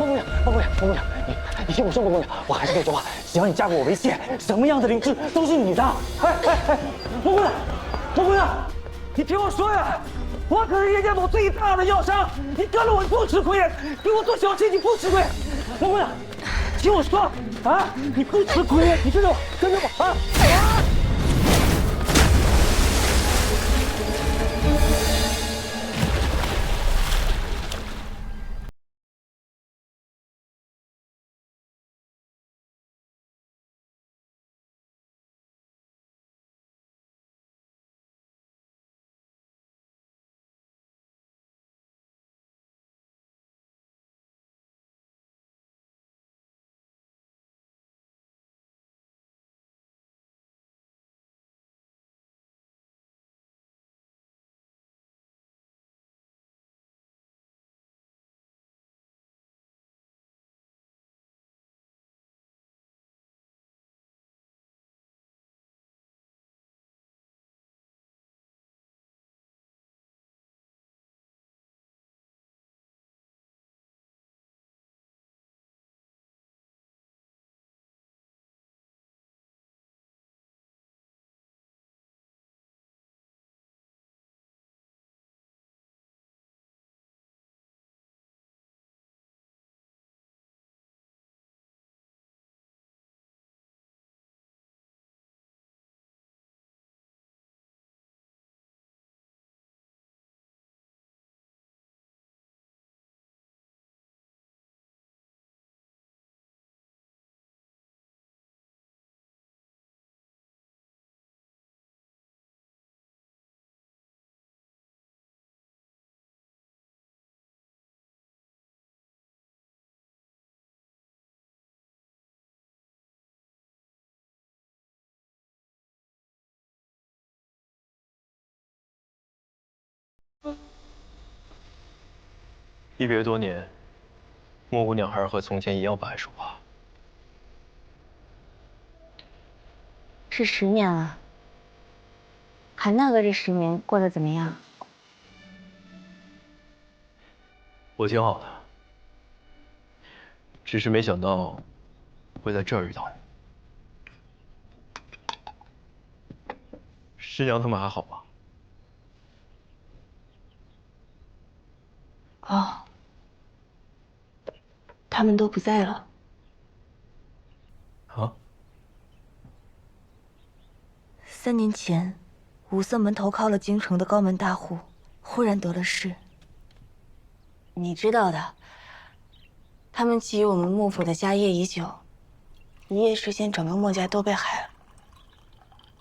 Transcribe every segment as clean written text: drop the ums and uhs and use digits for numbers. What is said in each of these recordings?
孟姑娘，你听我说，孟姑娘，我还是那句话，只要你嫁给我为妾，什么样的灵芝都是你的。孟姑娘，你听我说呀，我可是叶家堡最大的药商，你跟了我不吃亏，给我做小妾你不吃亏。孟姑娘，听我说啊，你不吃亏，你跟着我啊！一别多年，莫姑娘还是和从前一样不爱说话。是10年了，韩大哥这10年过得怎么样？我挺好的，只是没想到会在这儿遇到你。师娘他们还好吧？哦，他们都不在了。啊3年前，五色门投靠了京城的高门大户，忽然得了势。你知道的，他们觊觎我们幕府的家业已久，一夜之间整个墨家都被害了。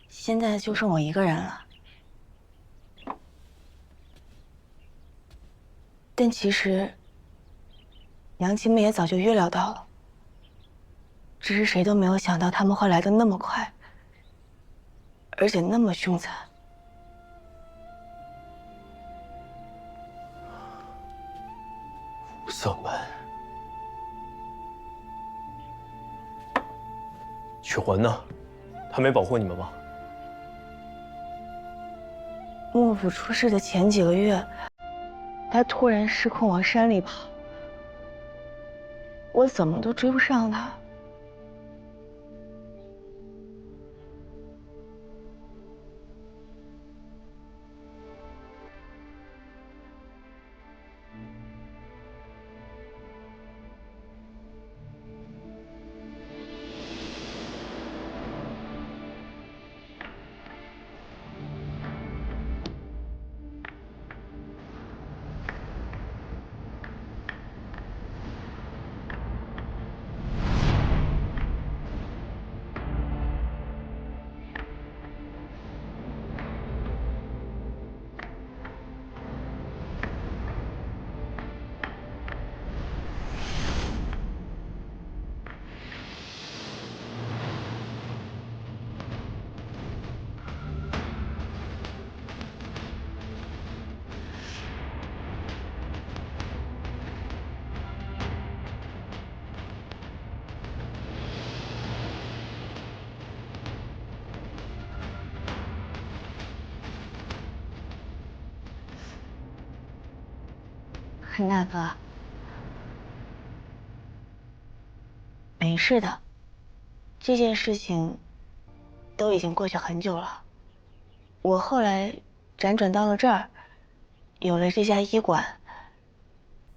现在就剩我一个人了。但其实，娘亲们也早就预料到了，只是谁都没有想到他们会来得那么快，而且那么凶残。五色门，曲魂呢？他没保护你们吗？幕府出事的前几个月，他突然失控往山里跑，我怎么都追不上他。韩大哥，是的，这件事情都已经过去很久了。我后来辗转到了这儿，有了这家医馆。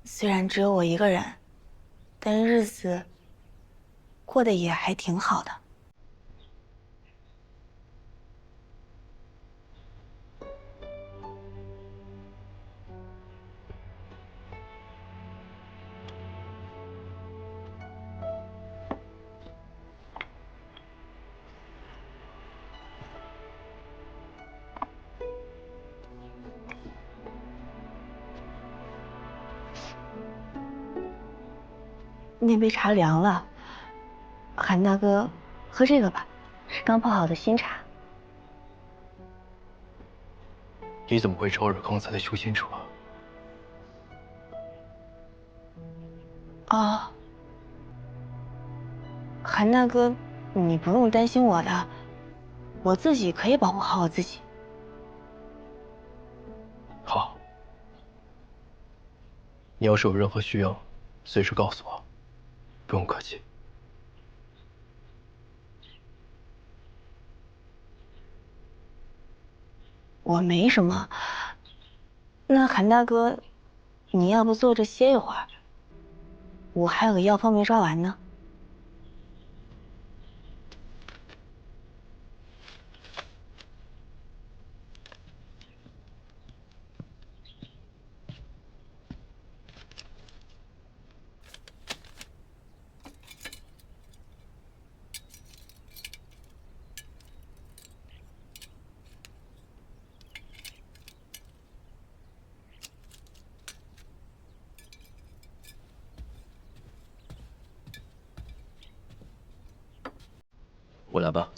虽然只有我一个人，但日子过得也还挺好的。那杯茶凉了，韩大哥，喝这个吧，是刚泡好的新茶。你怎么会招惹刚才的修仙者？哦，韩大哥，你不用担心我的，我自己可以保护好我自己。好，你要是有任何需要，随时告诉我，不用客气。我没什么。那韩大哥，你要不坐着歇一会儿？我还有个药方没抓完呢。我来吧。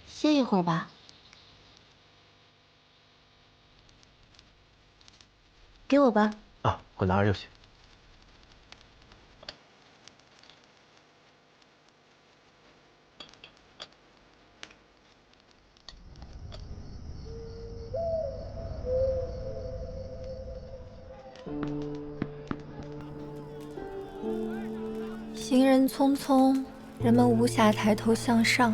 歇一会儿吧。给我吧。啊，我拿着就行。行人匆匆，人们无暇抬头向上。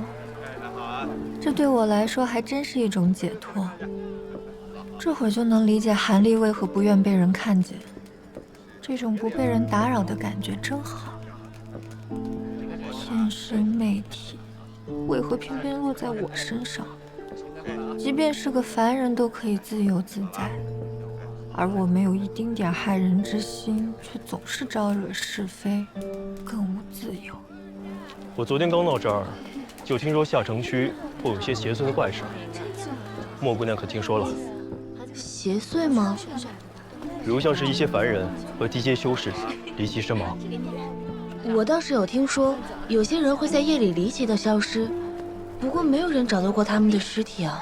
这对我来说还真是一种解脱。这会儿就能理解韩立为何不愿被人看见，这种不被人打扰的感觉真好。天生媚体，为何偏偏落在我身上？即便是个凡人都可以自由自在，而我没有一丁点害人之心，却总是招惹是非，更无自由。我昨天刚到这儿，就听说下城区会有些邪祟的怪事。莫姑娘可听说了？邪祟吗？比如像是一些凡人和低阶修士离奇身亡。我倒是有听说，有些人会在夜里离奇的消失，不过没有人找到过他们的尸体啊。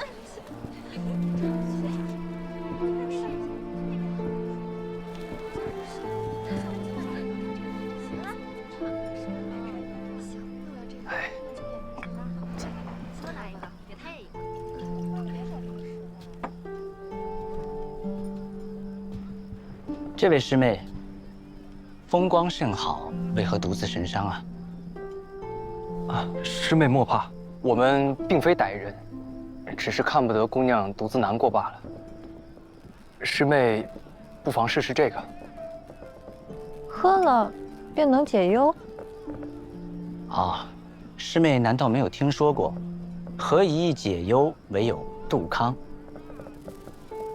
这位师妹，风光甚好，为何独自神伤啊？啊，师妹莫怕，我们并非歹人，只是看不得姑娘独自难过罢了。师妹，不妨试试这个。喝了便能解忧？啊，师妹难道没有听说过“何以解忧，唯有杜康”？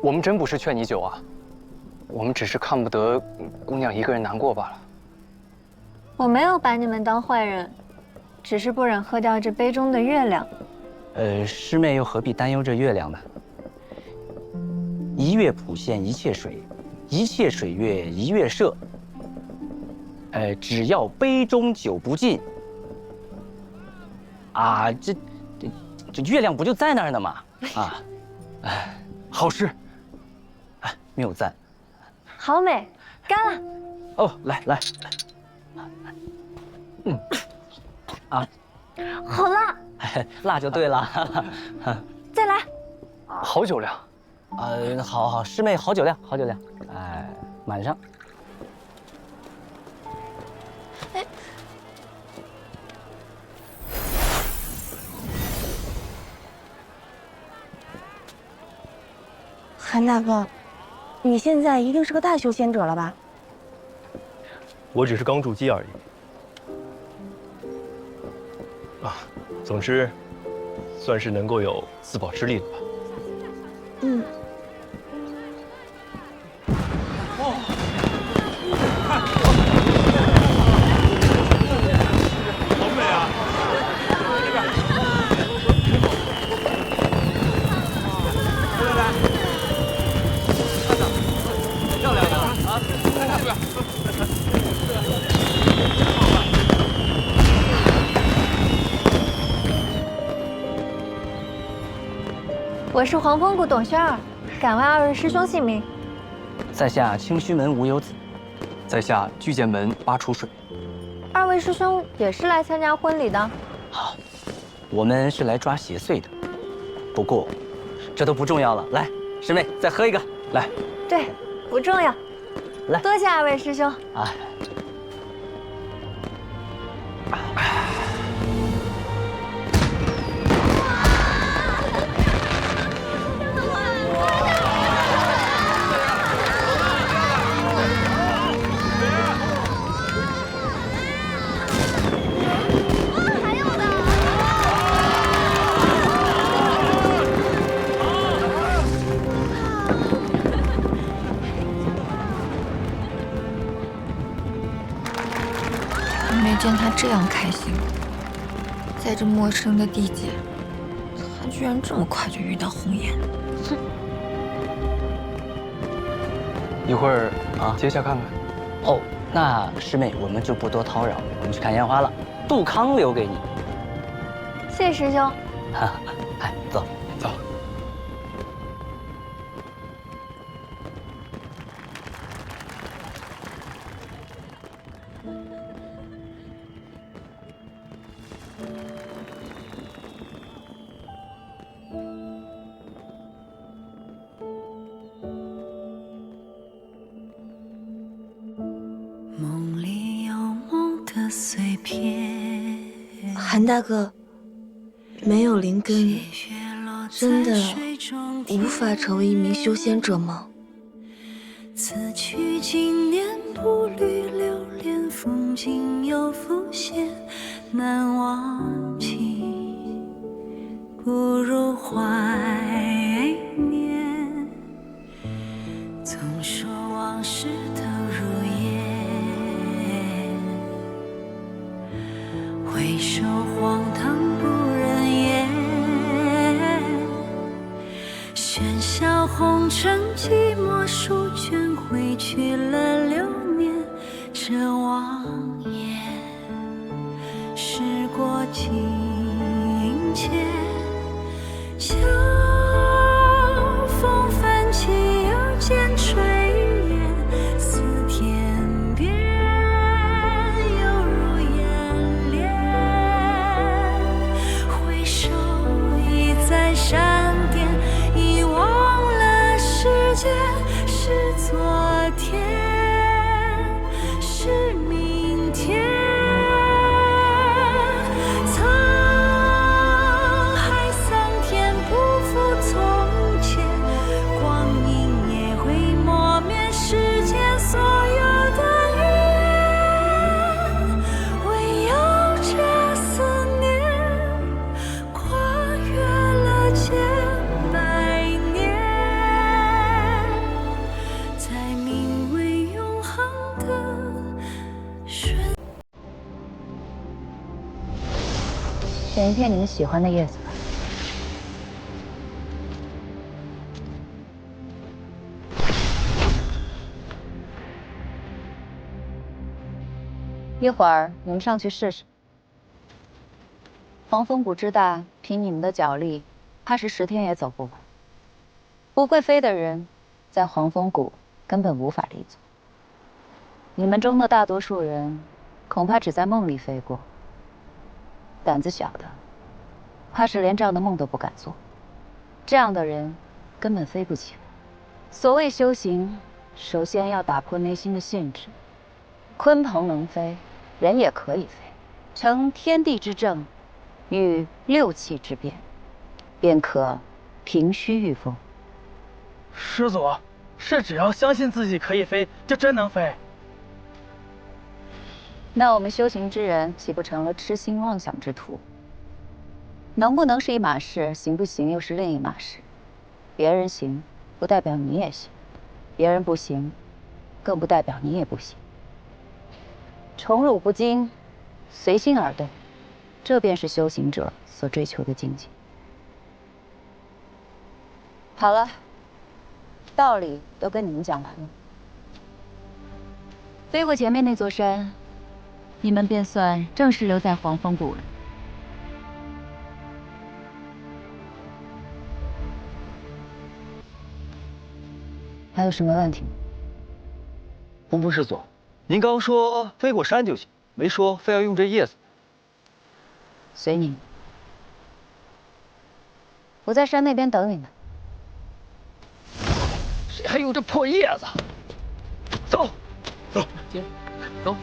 我们真不是劝你酒啊，我们只是看不得姑娘一个人难过罢了。我没有把你们当坏人，只是不忍喝掉这杯中的月亮。师妹又何必担忧这月亮呢？一月浦现一切水，一切水月一月社。只要杯中酒不尽，啊，这月亮不就在那儿呢吗？啊，好诗，谬赞。好美，干了！哦，来，好辣，辣就对了。再来。好酒量。好，师妹好酒量，好酒量。哎，满上。韩大哥，你现在一定是个大修仙者了吧？我只是刚筑基而已。总之，算是能够有自保之力了吧。嗯。我是黄风谷董轩儿，敢问二位师兄姓名？在下清虚门无忧子，在下巨剑门巴楚水。二位师兄也是来参加婚礼的？好，我们是来抓邪祟的。不过，这都不重要了。来，师妹再喝一个。来，对，不重要。来，多谢二位师兄。哎。没见他这样开心，在这陌生的地界，他居然这么快就遇到红颜。一会儿接下看看。哦，那师妹我们就不多叨扰，我们去看烟花了。杜康留给你。谢师兄。哎，走。走。梦里有梦的碎片。韩大哥，没有灵根，真的无法成为一名修仙者吗？此去经年，步履流连，风景又浮现，难忘记，不如怀念。总说往事都如烟，回首荒唐不忍言。喧嚣红尘，寂寞书卷，挥去了流年。这望眼，时过境迁。秋风泛起，又见炊烟，似天边，犹如眼帘。回首已在山巅，遗忘了时间是昨天，是明天。曾选一片你们喜欢的叶子吧。一会儿你们上去试试。黄风谷之大，凭你们的脚力，怕是10天也走不完。不会飞的人，在黄风谷根本无法立足。你们中的大多数人，恐怕只在梦里飞过。胆子小的，怕是连这样的梦都不敢做。这样的人，根本飞不起来。所谓修行，首先要打破内心的限制。鲲鹏能飞，人也可以飞，成天地之正，与6气之变，便可平虚御风。师祖，是只要相信自己可以飞，就真能飞？那我们修行之人，岂不成了痴心妄想之徒？能不能是一码事，行不行又是另一码事。别人行，不代表你也行；别人不行，更不代表你也不行。宠辱不惊，随心而动，这便是修行者所追求的境界。好了，道理都跟你们讲完了。飞过前面那座山，你们便算正式留在黄风谷了。还有什么问题？红风师祖，您刚说飞过山就行，没说非要用这叶子。随你。我在山那边等你们。谁还用这破叶子？走，走，接，走。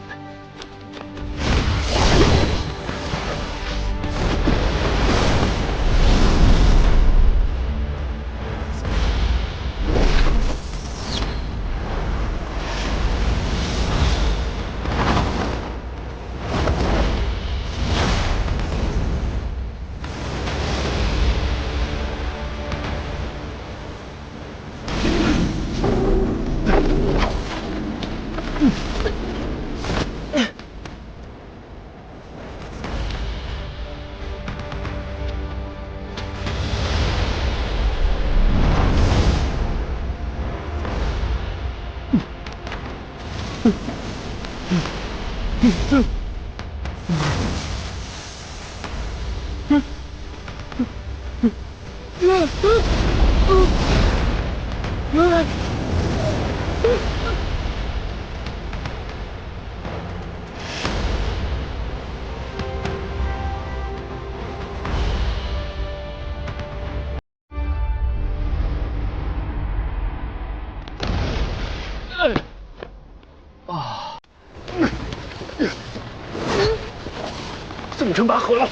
纵成拔河了！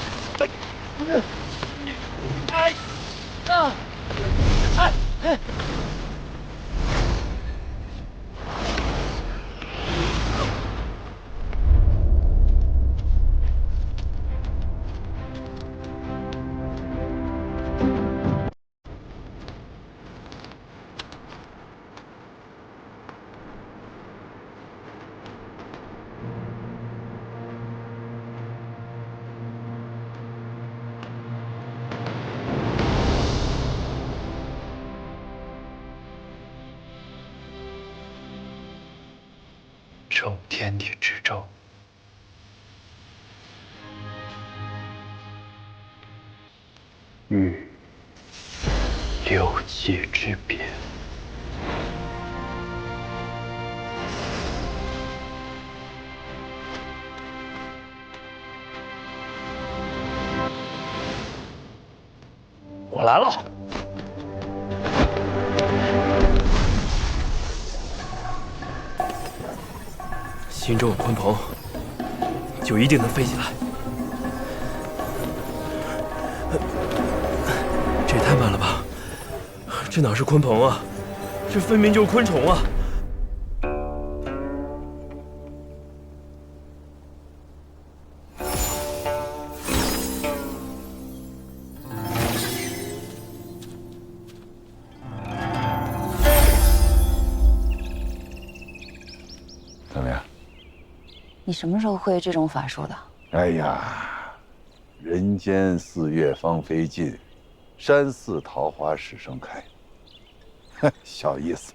承天地之正，与6气之变。我来了。心中有鲲鹏，就一定能飞起来。这也太慢了吧！这哪是鲲鹏啊，这分明就是昆虫啊！你什么时候会这种法术的？哎呀，人间四月芳菲尽，山寺桃花始盛开。小意思。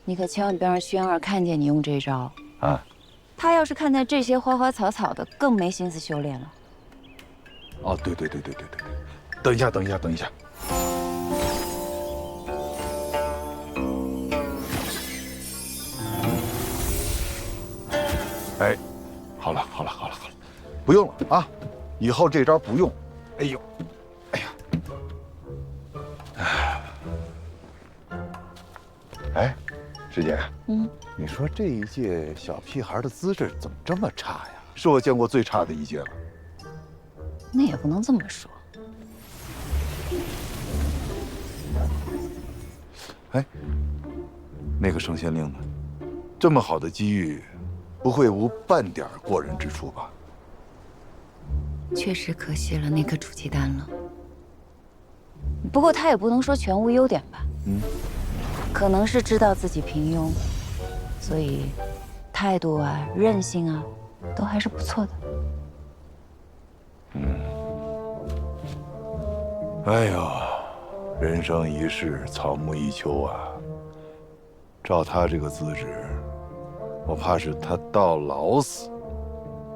你可千万别让轩儿看见你用这招啊！他要是看见这些花花草草的，更没心思修炼了。哦，对，等一下。哎，好了，不用了啊，以后这招不用。哎呦，哎呀，哎，师姐，你说这一届小屁孩的资质怎么这么差呀？是我见过最差的一届了。那也不能这么说。哎，那个圣仙令呢？这么好的机遇，不会无半点过人之处吧？确实可惜了那颗煮鸡蛋了。不过他也不能说全无优点吧？可能是知道自己平庸，所以态度啊、韧性啊，都还是不错的。哎呦，人生一世，草木一秋啊！照他这个资质，我怕是他到老死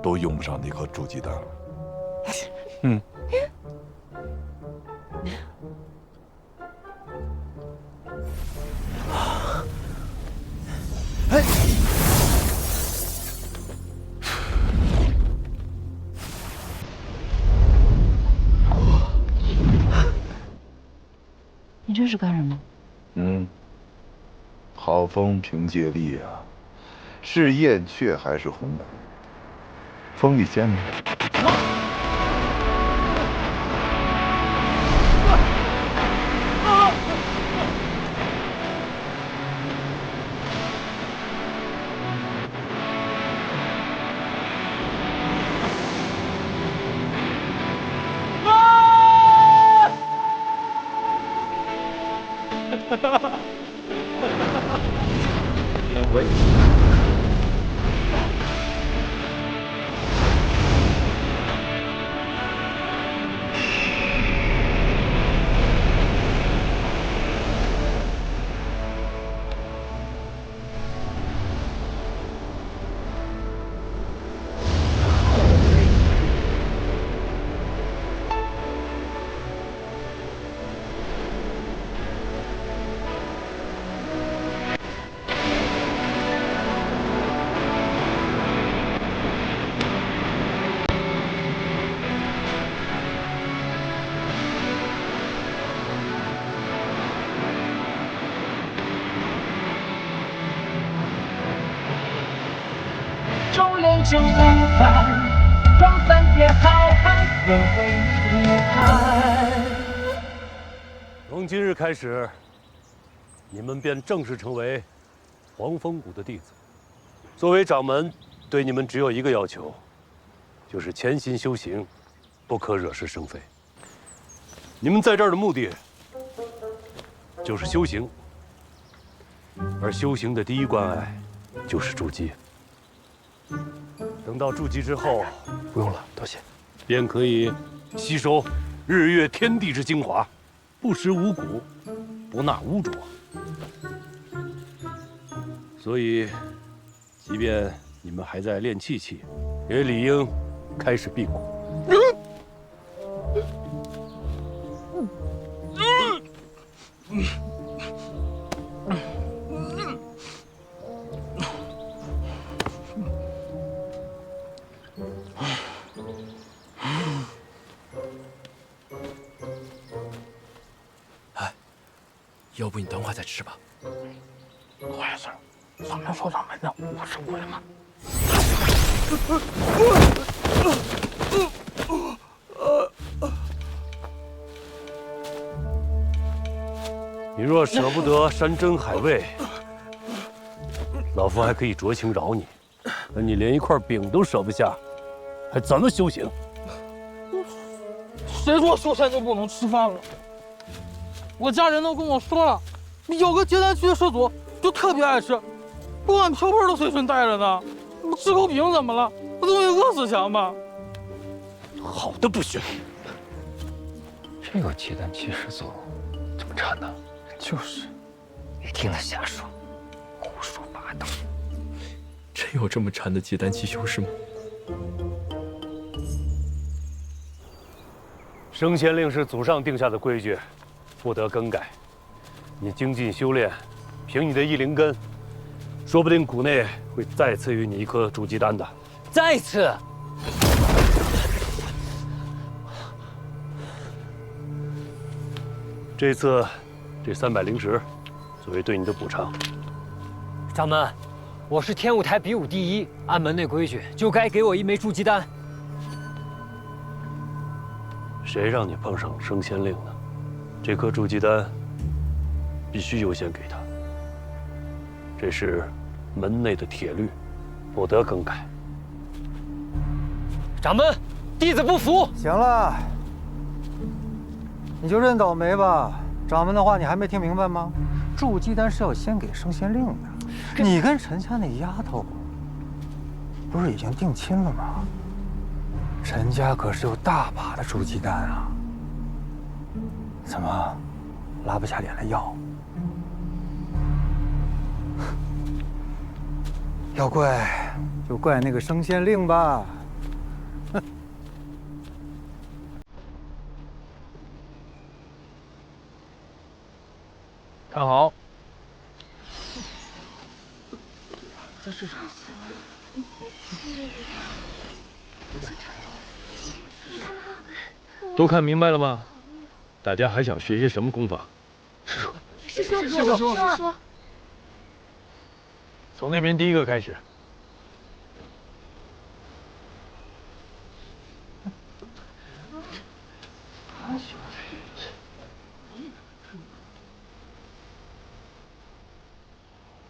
都用不上那颗煮鸡蛋了。哎，你这是干什么？好风凭借力啊，是燕雀还是鸿鹄？风雨兼明。中连就无法让三界浩瀚沦为苦海。从今日开始，你们便正式成为黄风谷的弟子。作为掌门，对你们只有一个要求，就是潜心修行，不可惹是生非。你们在这儿的目的，就是修行，而修行的第一关隘，就是筑基。等到筑基之后，不用了，多谢。便可以吸收日月天地之精华，不食五谷，不纳污浊。所以，即便你们还在练气气，也理应开始辟谷。要不你等会儿再吃吧。快点，咱们说咱们的，我是我的吗？你若舍不得山珍海味，老夫还可以酌情饶你。可你连一块饼都舍不下，还怎么修行？谁说修仙就不能吃饭了？我家人都跟我说了，有个结丹区的师祖就特别爱吃，不管瓢盆都随身带着呢。吃口饼怎么了？不东西饿死强吧？好的不学。这个结丹七始祖怎么缠的？就是，别听他瞎说，胡说八道。真有这么缠的结丹七修士吗？升仙令是祖上定下的规矩，不得更改。你精进修炼，凭你的异灵根，说不定谷内会再赐予你一颗筑基丹的。再次。这次，这300灵石，作为对你的补偿。掌门，我是天舞台比武第一，按门内规矩，就该给我一枚筑基丹。谁让你碰上升仙令呢？这颗筑基丹必须优先给他，这是门内的铁律，不得更改。掌门，弟子不服。行了。你就认倒霉吧，掌门的话你还没听明白吗？筑基丹是要先给升仙令的。你跟陈家那丫头，不是已经定亲了吗？陈家可是有大把的筑基丹啊。怎么，拉不下脸来要？要怪就怪那个升仙令吧。看好，这是啥？都看明白了吗？大家还想学些什么功法？师叔，从那边第一个开始。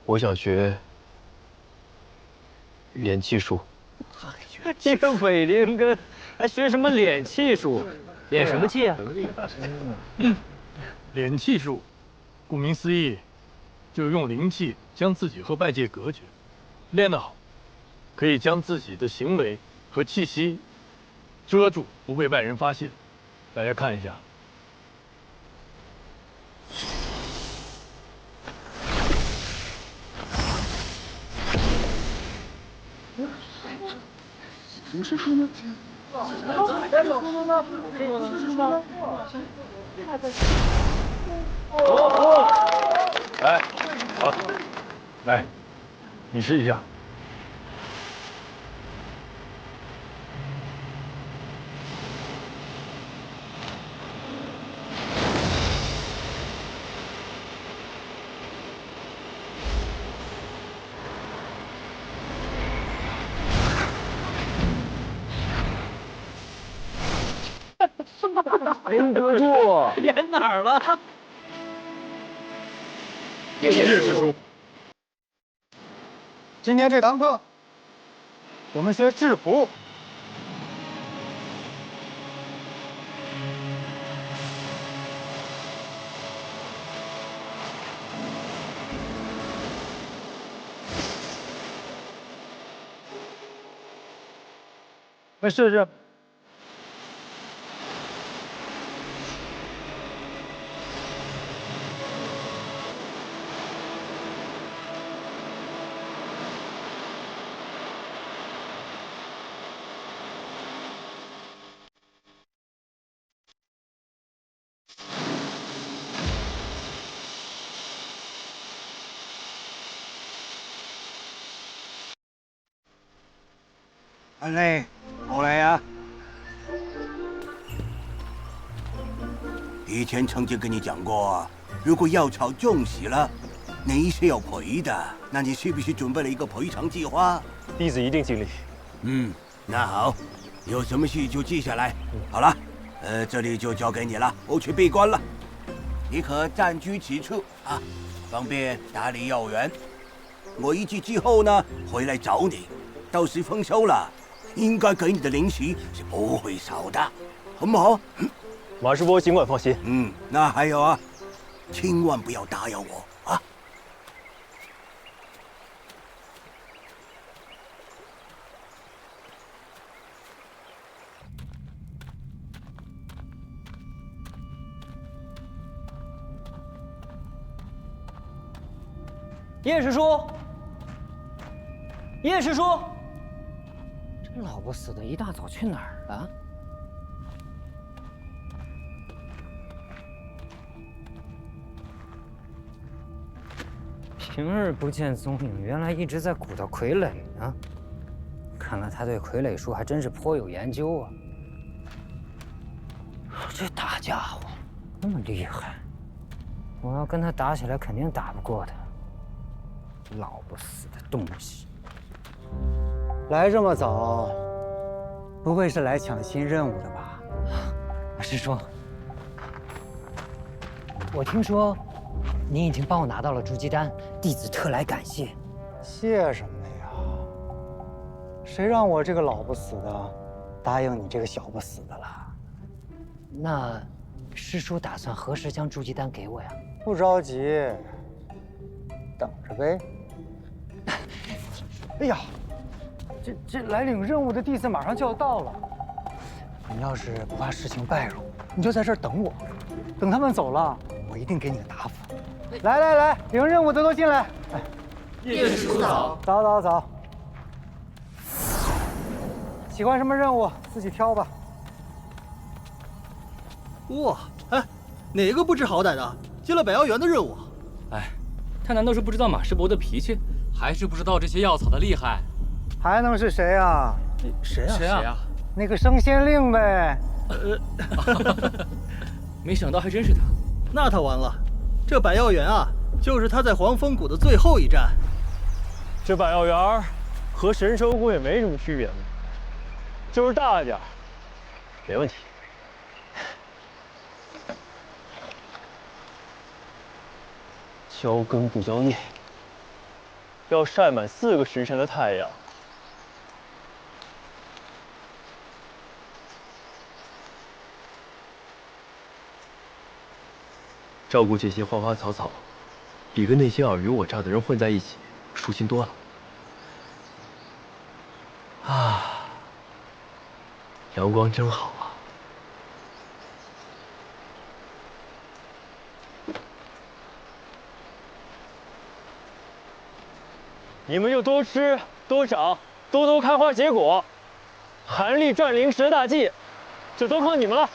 我想学炼气术。一个伪灵根，还学什么敛气术？敛什么气啊？敛气术，顾名思义，就是用灵气将自己和外界隔绝。练得好，可以将自己的行为和气息遮住，不被外人发现。大家看一下。什么师叔呢？来，好，来，你试一下。没得住，演哪儿了？谢谢师叔。今天这堂课，我们学制服。来试试。阿内，过来呀！以前曾经跟你讲过，如果药草中邪了，你是要赔的。那你是不是准备了一个赔偿计划？弟子一定尽力。那好，有什么事就记下来。好了，这里就交给你了，我去闭关了。你可暂居此处啊，方便打理药园。我一季之后呢，回来找你。到时丰收了，应该给你的零食是不会少的，好不好？马师伯尽管放心。那还有啊，千万不要打扰我啊！叶师叔，叶师叔，这老不死的，一大早去哪儿了？平日不见踪影，原来一直在鼓捣傀儡呢。看来他对傀儡术还真是颇有研究啊。这大家伙那么厉害，我要跟他打起来，肯定打不过他。老不死的东西！来这么早，不会是来抢新任务的吧？师叔，我听说您已经帮我拿到了筑基丹，弟子特来感谢。谢什么呀？谁让我这个老不死的答应你这个小不死的了？那师叔打算何时将筑基丹给我呀？不着急，等着呗。哎呀，这来领任务的弟子马上就要到了，你要是不怕事情败露，你就在这儿等我，等他们走了，我一定给你个答复。来，领任务的都进来。哎，叶师叔早。早。喜欢什么任务自己挑吧。哇，哎，哪个不知好歹的接了百妖园的任务？哎，他难道是不知道马师伯的脾气，还是不知道这些药草的厉害？还能是谁啊？谁啊？那个升仙令呗。没想到还真是他。那他完了，这百药园啊，就是他在黄风谷的最后一站。这百药园和神收谷也没什么区别嘛，就是大点儿，没问题。浇根不浇叶，要晒满4个时辰的太阳。照顾这些花花草草，比跟那些尔虞我诈的人混在一起舒心多了。啊，阳光真好啊！你们就多吃多长，多开花结果，寒力战灵10大计，就都靠你们了。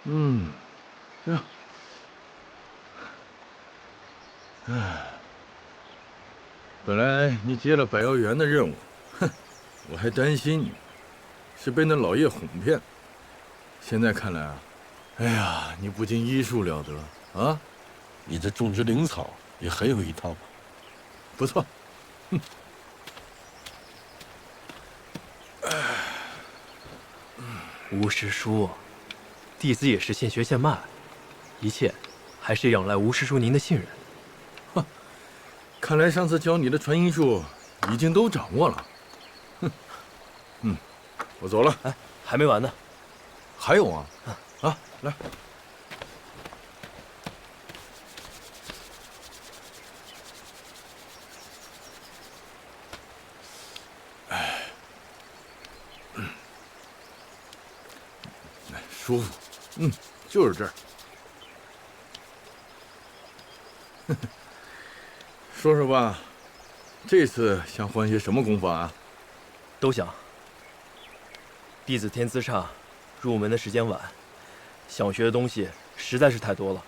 这样。唉，本来你接了百药园的任务，哼，我还担心你是被那老叶哄骗。现在看来啊，哎呀，你不仅医术了得啊，你这种植灵草也很有一套。不错。哼。吴师叔，弟子也是现学现卖，一切还是仰赖吴师叔您的信任。看来上次教你的传音术已经都掌握了。哼，我走了。哎，还没完呢。还有啊，啊，来。哎，舒服，就是这儿。说说吧，这次想换些什么功法啊？都想。弟子天资差，入门的时间晚，想学的东西实在是太多了。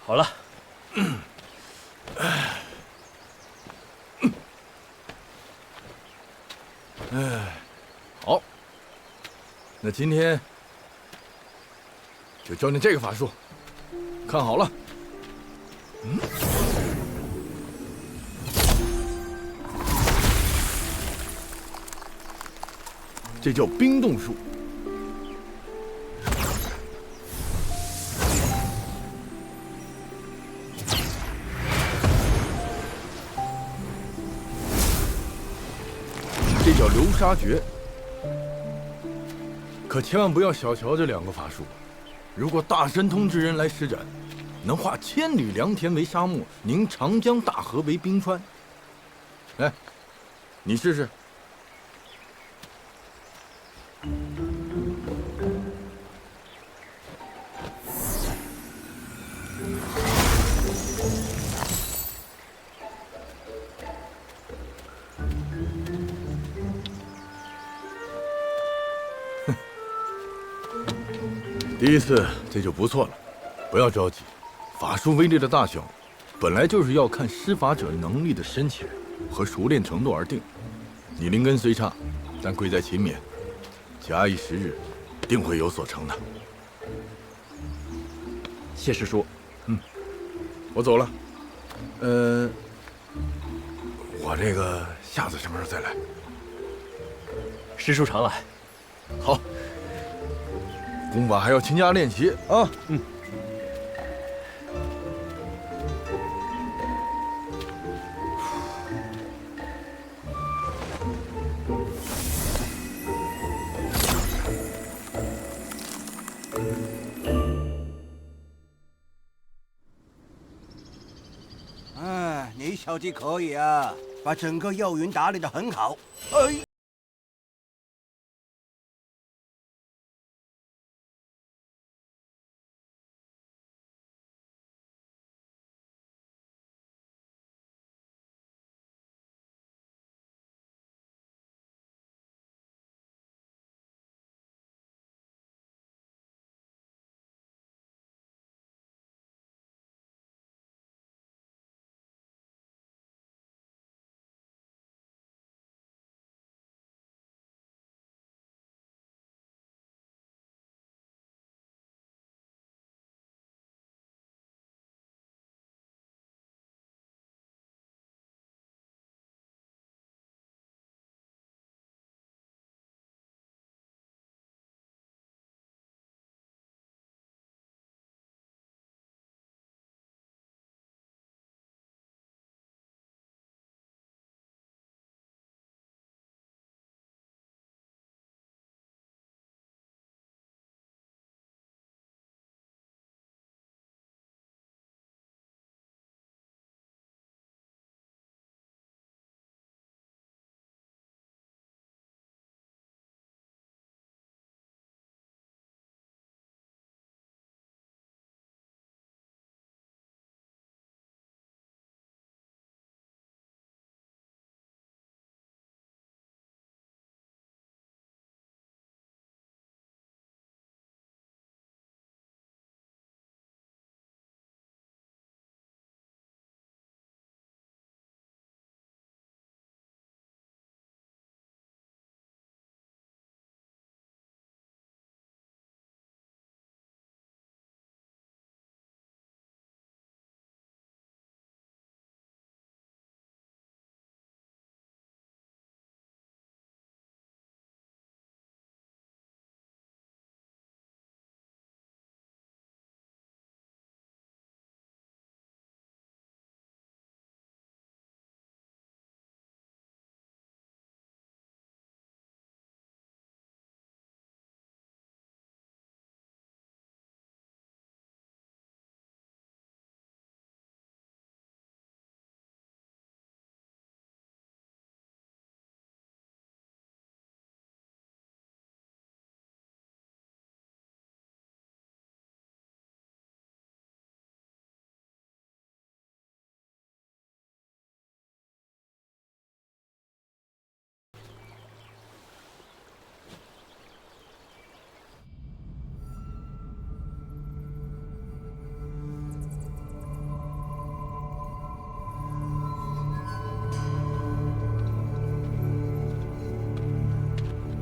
好了。好，那今天就教你这个法术，看好了。这叫冰冻术。这叫流沙诀。可千万不要小瞧这两个法术，如果大神通之人来施展，能化千里良田为沙漠，凝长江大河为冰川。来，你试试。第一次这就不错了，不要着急。法术威力的大小，本来就是要看施法者能力的深浅和熟练程度而定。你灵根虽差，但贵在勤勉，假以时日，定会有所成的。谢师叔。我走了。我这个下次什么时候再来？师叔常来。好。功法还要勤加练习啊！你小弟可以啊，把整个药园打理得很好。哎。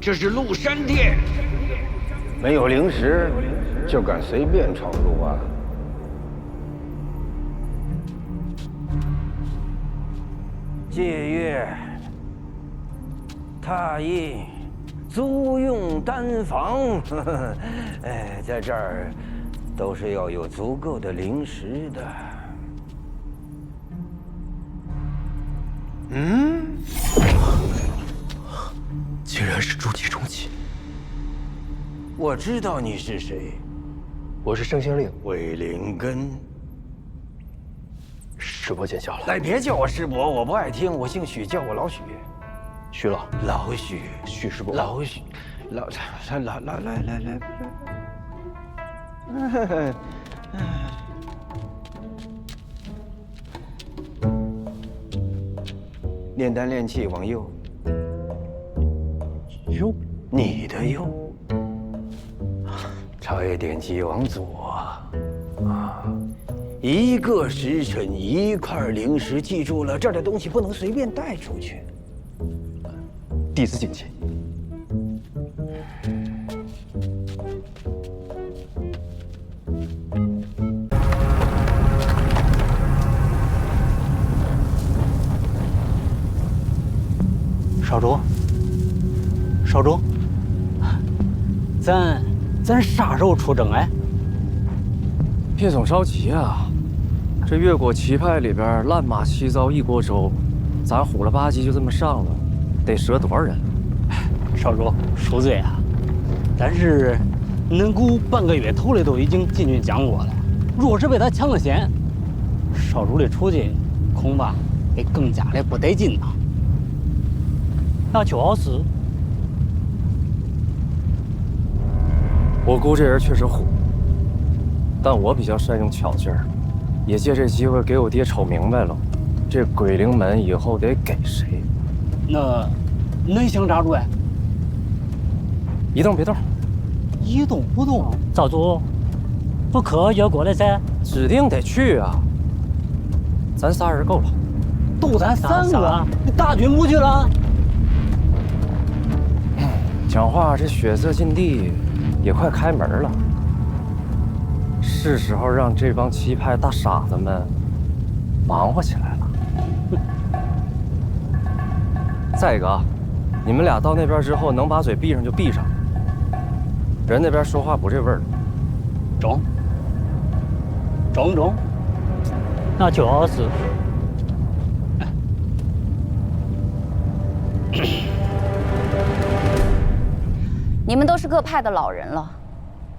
这是鹿山殿，没有灵石，就敢随便闯入啊？借阅踏印租用丹房，在这儿都是要有足够的灵石的。竟然是筑基中期。我知道你是谁，我是圣仙令魏灵根。师伯见笑了。来，别叫我师伯，我不爱听。我姓许，叫我老许。许老，老许，许师伯，老许，来，炼丹炼气往右，右，你的右。超越典籍往左，一个时辰一块灵石，记住了，这儿的东西不能随便带出去。弟子谨记。少主，少主，咱啥时候出征哎？别总着急啊，这越国旗派里边烂马七糟一锅粥，咱虎了吧唧就这么上了，得折多少人？少主恕罪啊，但是恁姑半个月头里都已经进军讲过了，若是被他抢了先，少主的处境恐怕得更加的不得劲呐。那就是，我姑这人确实虎，但我比较善用巧劲儿，也借这机会给我爹瞅明白了，这鬼灵门以后得给谁。那恁想咋着呀？一动别动，一动不动。少主，不可越过了噻，指定得去啊。咱仨人够了，都咱3个，大军不去了。讲话这血色禁地也快开门了，是时候让这帮旗派大傻子们忙活起来了。再一个啊，你们俩到那边之后，能把嘴闭上就闭上，人那边说话不这味儿。中，那就是。你们都是各派的老人了，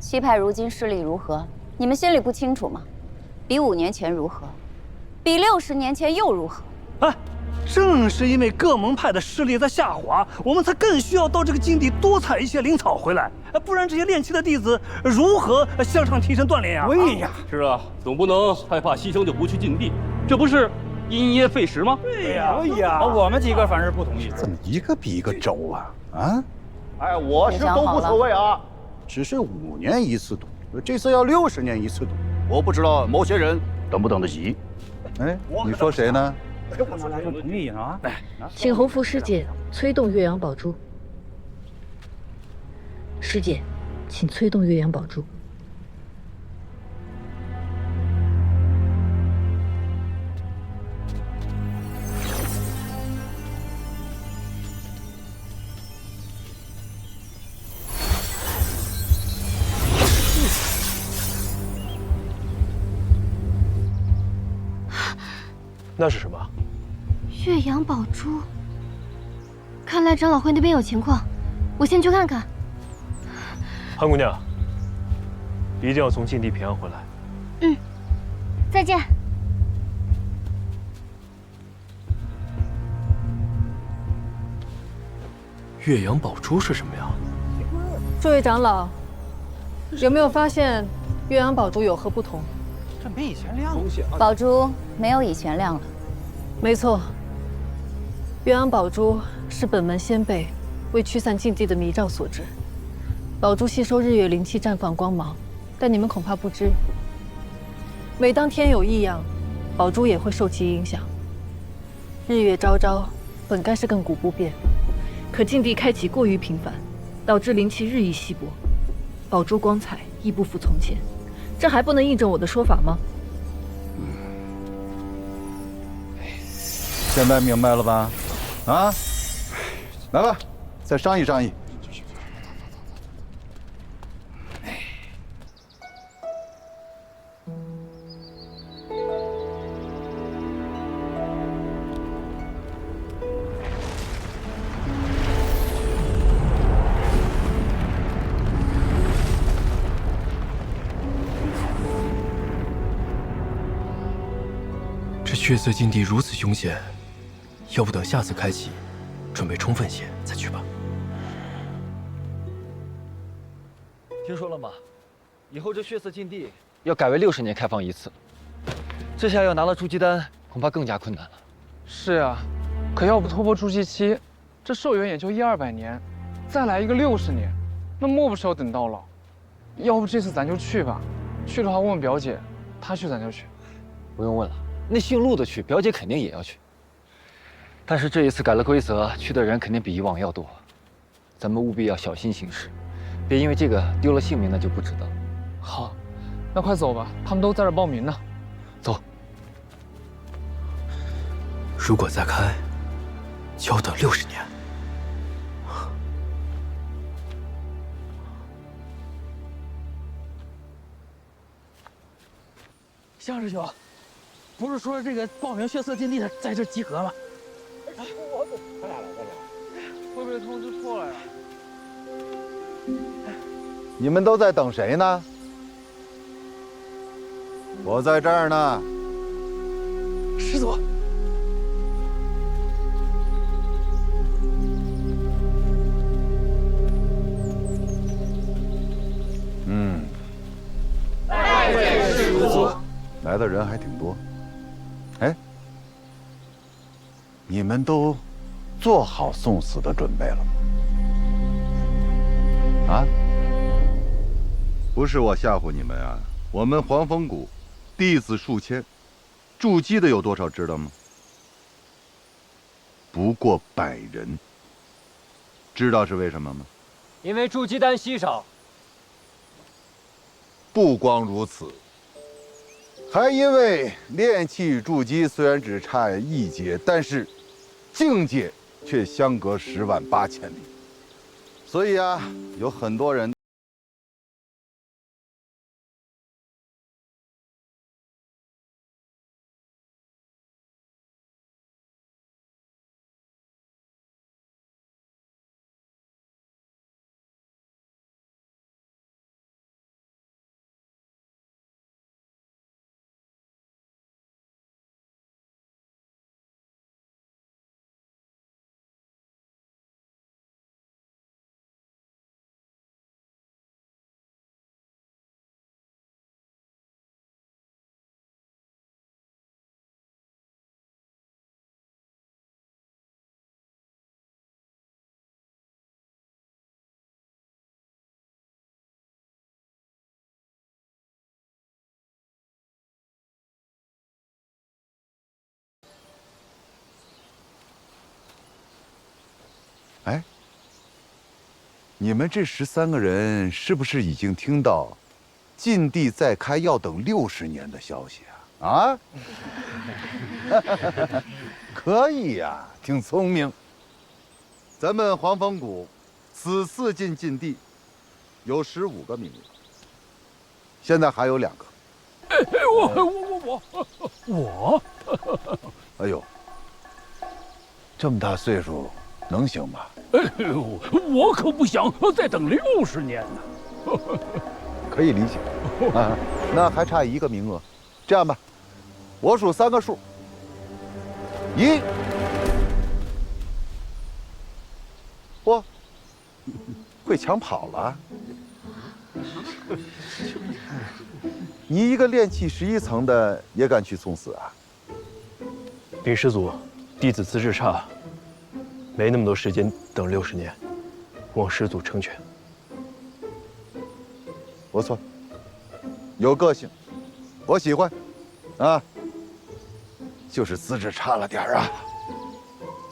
七派如今势力如何？你们心里不清楚吗？比5年前如何？比60年前又如何？哎，正是因为各门派的势力在下滑，我们才更需要到这个禁地多采一些灵草回来，不然这些练气的弟子如何向上提升锻炼呀？对呀，是啊，总不能害怕牺牲就不去禁地，这不是因噎废食吗？对呀，我们几个反正不同意。怎么一个比一个轴啊？啊？哎，我是都无所谓啊，只是5年一次赌，这次要60年一次赌，我不知道某些人等不等得及。哎，你说谁呢？我们俩就同意啊！请洪福师姐催动岳阳宝珠。师姐，请催动岳阳宝珠。那是什么？岳阳宝珠。看来长老会那边有情况，我先去看看。潘姑娘，一定要从禁地平安回来。嗯，再见。岳阳宝珠是什么呀？诸位长老，有没有发现岳阳宝珠有何不同？这没以前亮了。宝珠没有以前亮了。没错，岳阳宝珠是本门先辈为驱散禁地的迷障所制。宝珠吸收日月灵气，绽放光芒，但你们恐怕不知，每当天有异样，宝珠也会受其影响。日月昭昭，本该是亘古不变，可禁地开启过于频繁，导致灵气日益稀薄，宝珠光彩亦不复从前。这还不能印证我的说法吗？现在明白了吧？啊，来吧，再商议商议。这血色禁地如此凶险，要不等下次开启，准备充分些再去吧。听说了吗？以后这血色禁地要改为60年开放一次，这下要拿到筑基丹，恐怕更加困难了。是啊，可要不突破筑基期，这寿元也就100-200年，再来一个60年，那莫不是要等到老？要不这次咱就去吧，去的话问问表姐，她去咱就去。不用问了。那姓陆的去，表姐肯定也要去。但是这一次改了规则，去的人肯定比以往要多，咱们务必要小心行事，别因为这个丢了性命，那就不值得了。好，那快走吧，他们都在这报名呢。走。如果再开，就要等60年。向师兄。不是说这个报名血色禁地的在这集合吗？咱俩来，会不会通知错了呀？你们都在等谁呢？我在这儿呢。师祖。拜见师祖。来的人还挺多。哎，你们都做好送死的准备了吗？啊？不是我吓唬你们啊！我们黄风谷弟子数千，筑基的有多少知道吗？不过100人。知道是为什么吗？因为筑基丹稀少。不光如此。还因为炼气筑基虽然只差1阶，但是境界却相隔108000里，所以啊，有很多人。哎，你们这13个人是不是已经听到禁地再开要等60年的消息啊？啊？可以呀，挺聪明。咱们黄风谷此次进禁地有15个名额，现在还有2个。我，哎呦，这么大岁数能行吗？我可不想再等60年呢。可以理解啊，那还差1个名额。这样吧，我数3个数，1，嚯，会抢跑了。你一个炼气11层的也敢去送死啊？禀师祖，弟子资质差，没那么多时间等60年，望师祖成全。不错，有个性，我喜欢，啊，就是资质差了点儿啊。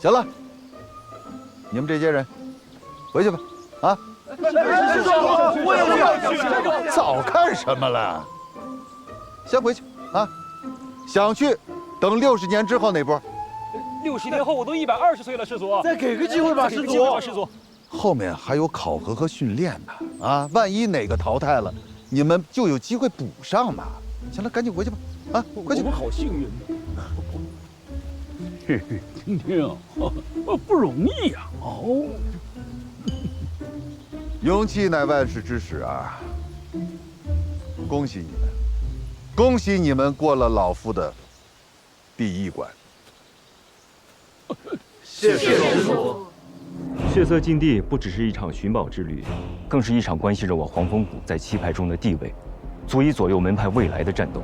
行了，你们这些人，回去吧，啊。我也要去。早看什么了？先回去啊！想去，等60年之后那波。 60年后我都120岁了，师祖。再给个机会吧，师祖。师祖，后面还有考核和训练呢。啊，万一哪个淘汰了，你们就有机会补上嘛。行了，赶紧回去吧。啊，快去！我们好幸运。嘿嘿，听听啊，不容易呀。哦。勇气乃万世之始啊！恭喜你们，恭喜你们过了老夫的第1关。 谢谢师祖。血色禁地不只是一场寻宝之旅，更是一场关系着我黄风谷在七派中的地位，足以左右门派未来的战斗。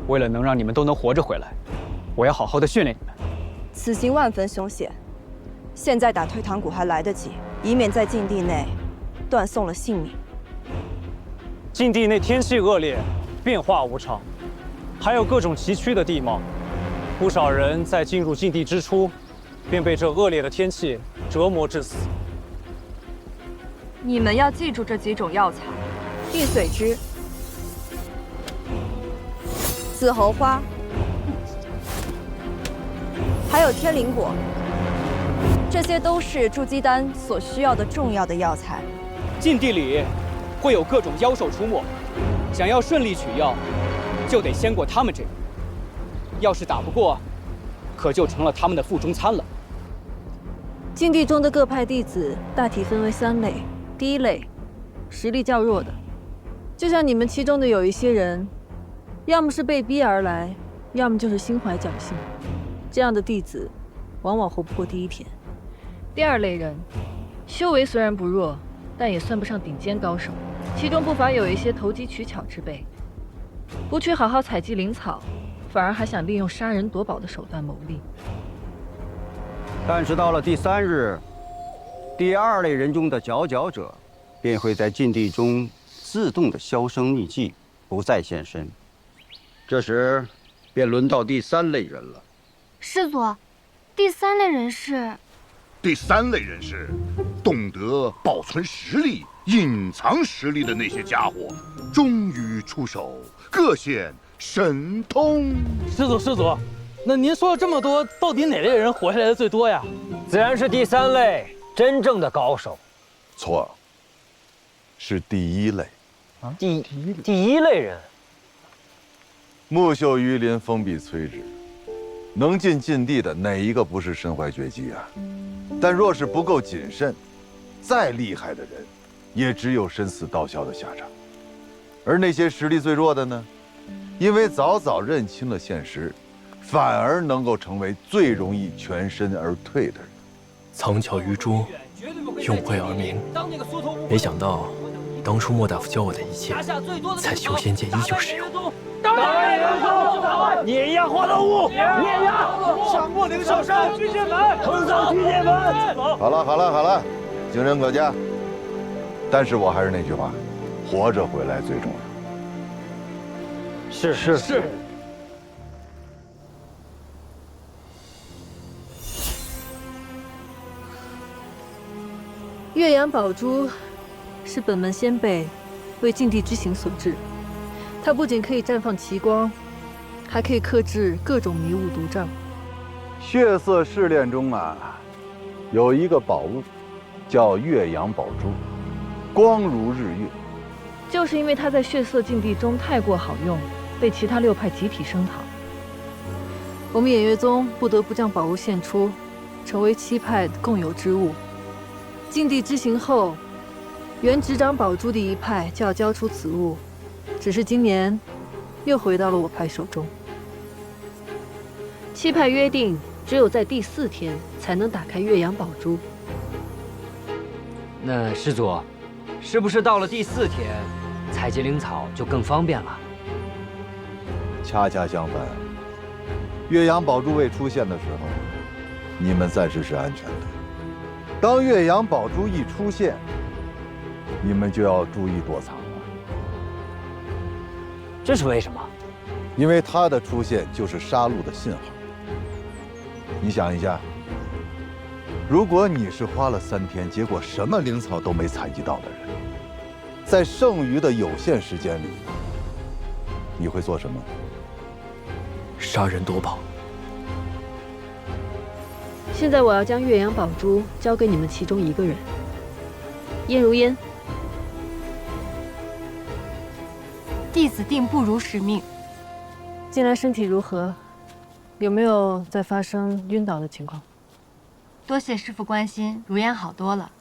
为了能让你们都能活着回来，我要好好的训练你们。此行万分凶险，现在打退堂鼓还来得及，以免在禁地内断送了性命。禁地内天气恶劣，变化无常，还有各种崎岖的地貌。 不少人在进入禁地之初，便被这恶劣的天气折磨致死。你们要记住这几种药材：碧水枝、紫猴花，还有天灵果。这些都是筑基丹所需要的重要的药材。禁地里会有各种妖兽出没，想要顺利取药，就得先过他们这里。 要是打不过，可就成了他们的腹中餐了。禁地中的各派弟子大体分为3类。第一类，实力较弱的，就像你们其中的有一些人，要么是被逼而来，要么就是心怀侥幸。这样的弟子，往往活不过第1天。第2类人，修为虽然不弱，但也算不上顶尖高手，其中不乏有一些投机取巧之辈，不去好好采集灵草。 反而还想利用杀人夺宝的手段牟利。但是到了第3日，第2类人中的佼佼者，便会在禁地中自动的销声匿迹，不再现身。这时，便轮到第3类人了。师祖，第3类人是？第3类人是懂得保存实力、隐藏实力的那些家伙，终于出手，各显。 神通，师祖，那您说了这么多，到底哪类人活下来的最多呀？自然是第3类，真正的高手。错，是第1类。啊，第一类人。木秀于林，风必摧之。能进禁地的哪一个不是身怀绝技啊？但若是不够谨慎，再厉害的人，也只有身死道消的下场。而那些实力最弱的呢？ 因为早早认清了现实，反而能够成为最容易全身而退的人。藏巧于拙，用晦而明。没想到，当初莫大夫教我的一切，在修仙界依旧适用。碾压花刀屋，碾压上过灵兽山，巨剑门，横扫巨剑门。好了，精神可嘉。但是我还是那句话，活着回来最重要。 是。岳阳宝珠是本门先辈为禁地之行所制，它不仅可以绽放奇光，还可以克制各种迷雾毒障。血色试炼中啊，有一个宝物，叫岳阳宝珠，光如日月。就是因为它在血色禁地中太过好用。 被其他6派集体声讨，我们偃月宗不得不将宝物献出，成为7派共有之物。禁地之行后，原执掌宝珠的一派就要交出此物，只是今年又回到了我派手中。7派约定，只有在第4天才能打开岳阳宝珠。那师祖，是不是到了第4天，采集灵草就更方便了？ 恰恰相反，岳阳宝珠未出现的时候，你们暂时是安全的。当岳阳宝珠一出现，你们就要注意躲藏了。这是为什么？因为它的出现就是杀戮的信号。你想一下，如果你是花了3天，结果什么灵草都没采集到的人，在剩余的有限时间里，你会做什么？杀人夺宝。现在我要将岳阳宝珠交给你们其中一个人。燕如烟，弟子定不辱使命。近来身体如何？有没有再发生晕倒的情况？多谢师父关心，如烟好多了。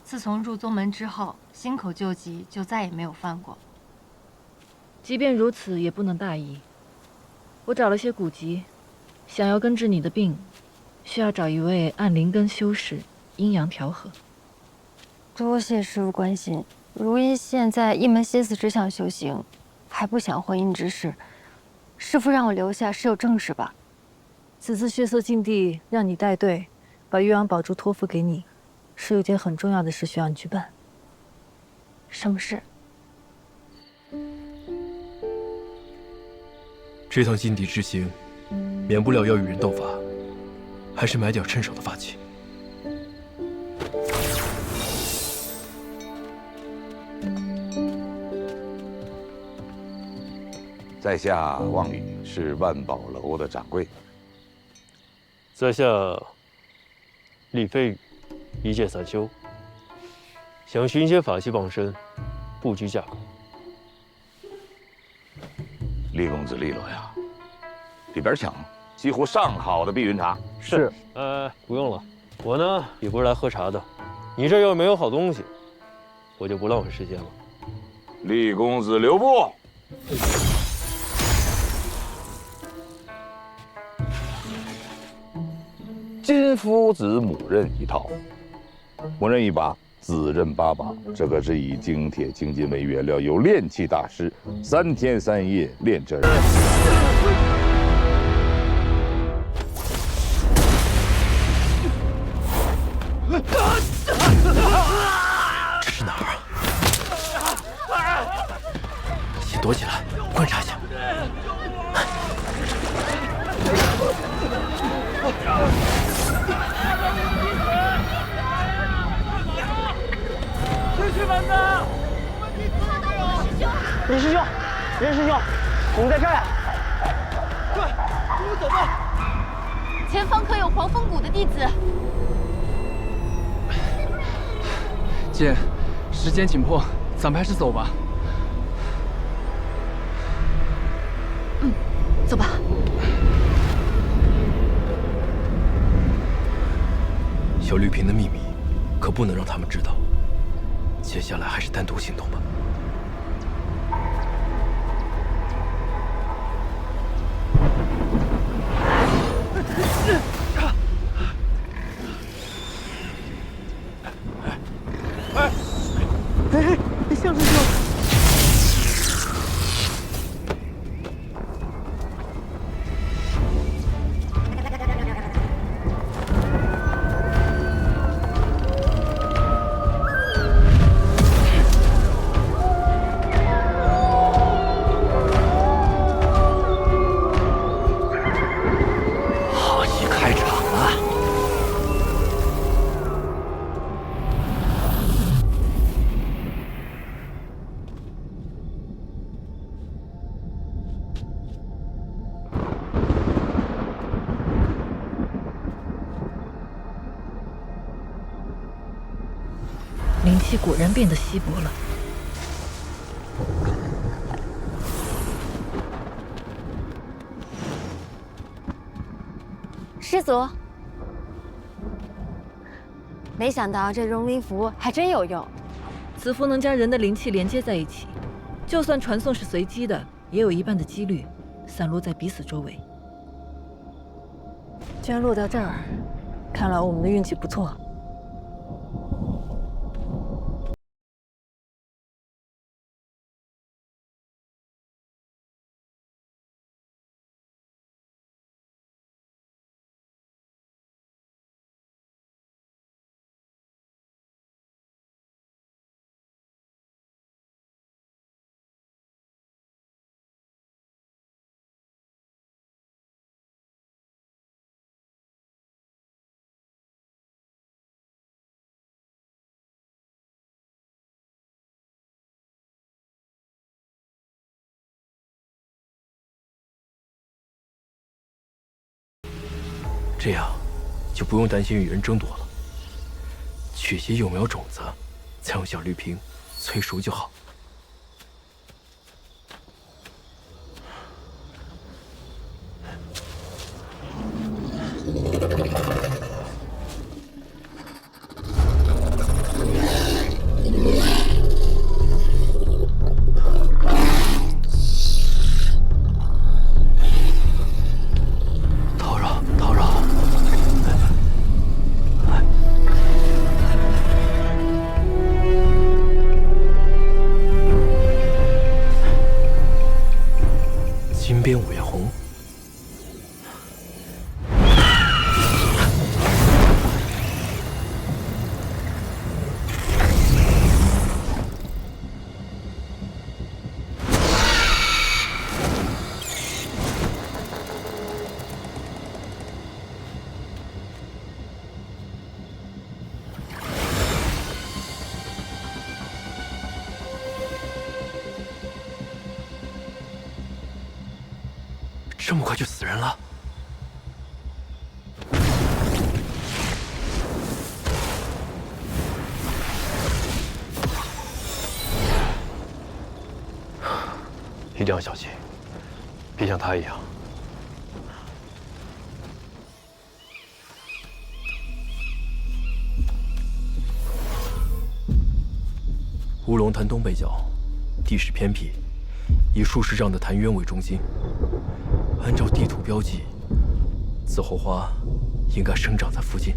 自从入宗门之后，心口救急就再也没有犯过。即便如此，也不能大意。我找了些古籍，想要根治你的病，需要找一位按灵根修士，阴阳调和。多谢师父关心。如烟现在一门心思只想修行，还不想婚姻之事。师父让我留下是有正事吧？此次血色禁地让你带队，把岳阳宝珠托付给你，是有件很重要的事需要你去办。什么事？这趟禁地之行，免不了要与人斗法，还是买点趁手的法器。在下望宇是万宝楼的掌柜。在下李飞宇，一介散修，想寻些法器傍身，不拘价格。厉公子利落呀，里边请，几乎上好的碧云茶。是，不用了，我呢也不是来喝茶的。你这要是没有好东西，我就不浪费时间了。厉公子留步。金夫子母刃一套，母刃一把，子刃8把。这可是以精铁精金为原料，由炼器大师3天3夜炼制而成。这是哪儿啊？先躲起来，观察一下。继续本子！任师兄，任师兄，我们在这儿。快，跟我走吧。前方可有黄风谷的弟子。姐，时间紧迫，咱们还是走吧。走吧。小绿瓶的秘密，可不能让他们知道。接下来还是单独行动吧。哎，向师兄。灵气果然变得稀薄了。师祖，没想到这融灵符还真有用。此符能将人的灵气连接在一起，就算传送是随机的，也有一半的几率散落在彼此周围。居然落到这儿，看来我们的运气不错。这样就不用担心与人争夺了。取些幼苗种子，再用小绿瓶催熟就好。边五叶红，这么快就死人了？一定要小心，别像他一样。乌龙潭东北角，地势偏僻，以数十丈的潭渊为中心。按照地图标记，紫红花应该生长在附近。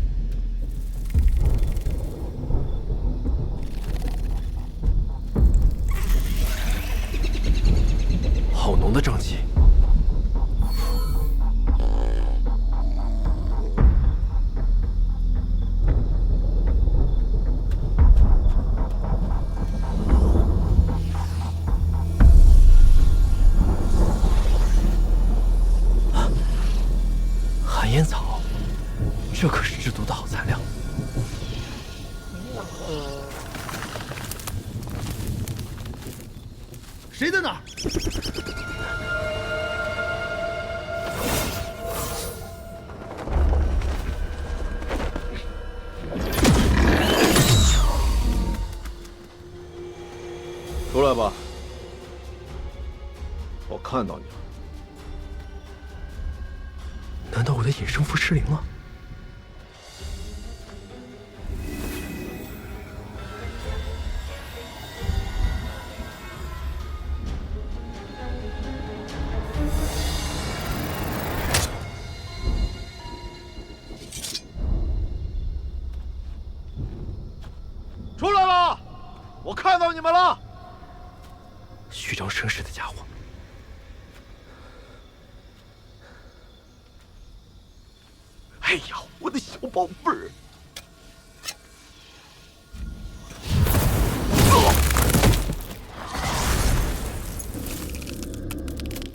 好浓的瘴气！寒烟草，这可是制毒的好材料。谁在那儿？出来吧，我看到你了。难道我的隐身符失灵了？出来了，我看到你们了。虚张声势的家伙！哎呀，我的小宝贝儿！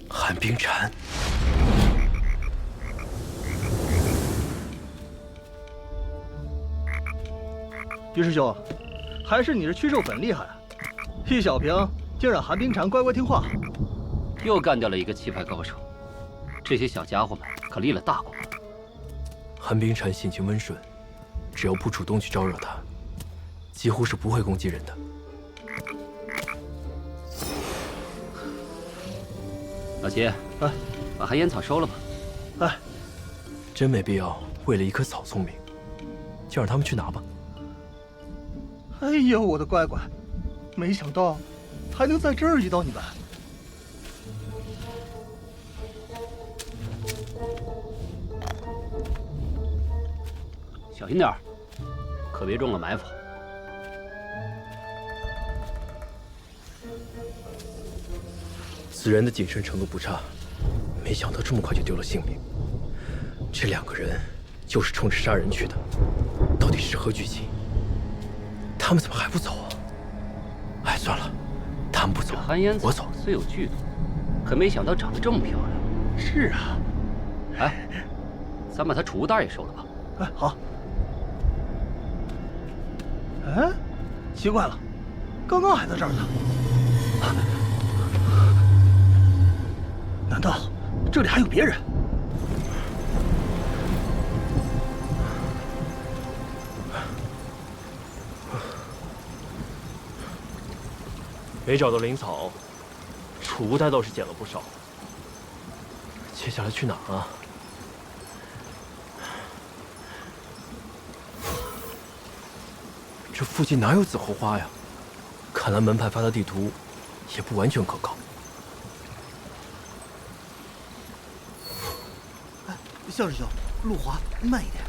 寒冰蝉，于师兄，还是你这驱兽粉厉害，一小瓶竟让寒冰蝉乖乖听话，又干掉了一个气派高手。这些小家伙们可立了大功。寒冰蝉性情温顺，只要不主动去招惹它，几乎是不会攻击人的。老齐，把寒烟草收了吧。哎，真没必要为了一棵草聪明，就让他们去拿吧。哎呦，我的乖乖，没想到还能在这儿遇到你们。小心点儿，可别中了埋伏。此人的谨慎程度不差，没想到这么快就丢了性命。这两个人就是冲着杀人去的，到底是何居心？他们怎么还不走啊？哎，算了，他们不走，寒烟草我走。虽有剧毒，可没想到长得这么漂亮。是啊。哎，咱把它储物袋也收了吧。哎，好。哎，奇怪了，刚刚还在这儿呢。难道这里还有别人？没找到灵草，储物袋倒是捡了不少。接下来去哪儿啊？这附近哪有紫后花呀？看来门派发的地图也不完全可靠。肖师兄，路滑，慢一点。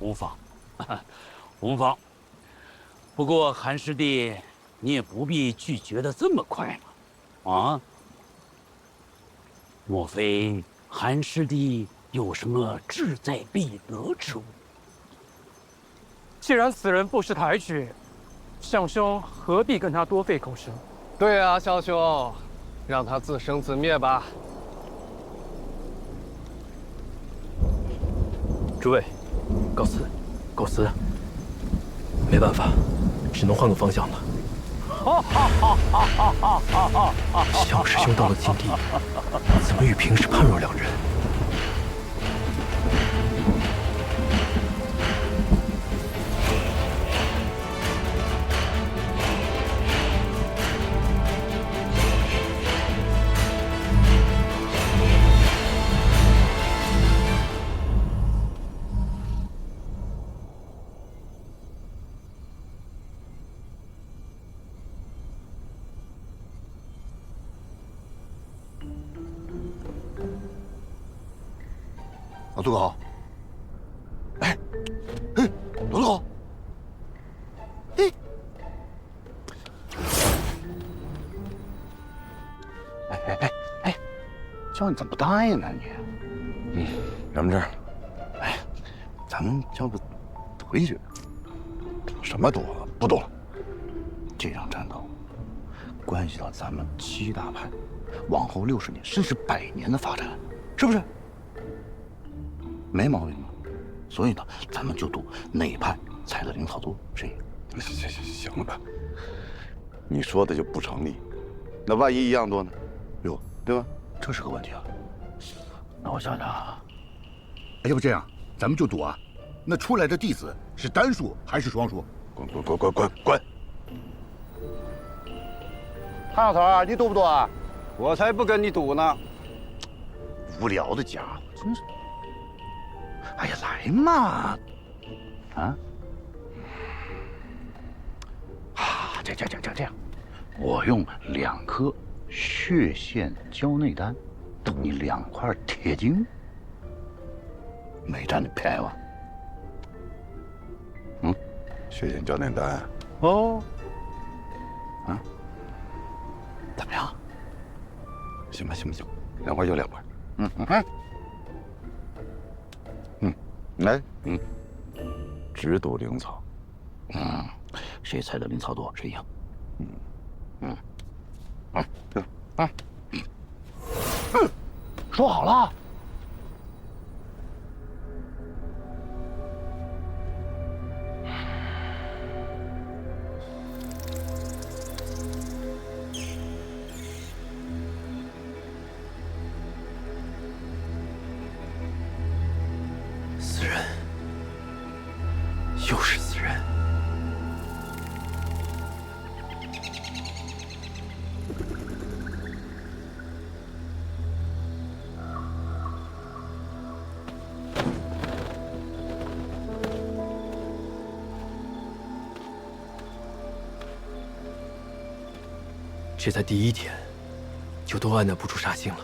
无妨，无妨。不过韩师弟，你也不必拒绝的这么快嘛，啊？莫非韩师弟有什么志在必得之物？既然此人不识抬举，相兄何必跟他多费口舌？对啊，小兄，让他自生自灭吧。诸位，告辞，告辞。没办法，只能换个方向了。小师兄到了禁地，怎么与平时判若两人？老杜好，哎，老杜好，哎，叫你怎么不答应呢你？杨明志，哎，咱们要不赌一局？什么赌啊？不赌了。这场战斗关系到咱们7大派往后60年甚至100年的发展，是不是？没毛病吧？所以呢，咱们就赌哪派采的灵草多，谁赢。行了吧？你说的就不成立。那万一一样多呢？哟，对吧？这是个问题啊。那我想想啊，要不这样，咱们就赌啊，那出来的弟子是单数还是双数？滚！潘老头，你赌不赌啊？我才不跟你赌呢！无聊的家伙，真是。哎呀，来嘛！这样，我用2颗血线胶内丹赌你2块铁晶，没占你便宜吧？血线胶内丹哦，怎么样？行吧，2块就2块，来，只赌灵草，谁采的灵草多谁赢，说好了。死人，又是死人。这才第1天，就都按捺不住杀心了。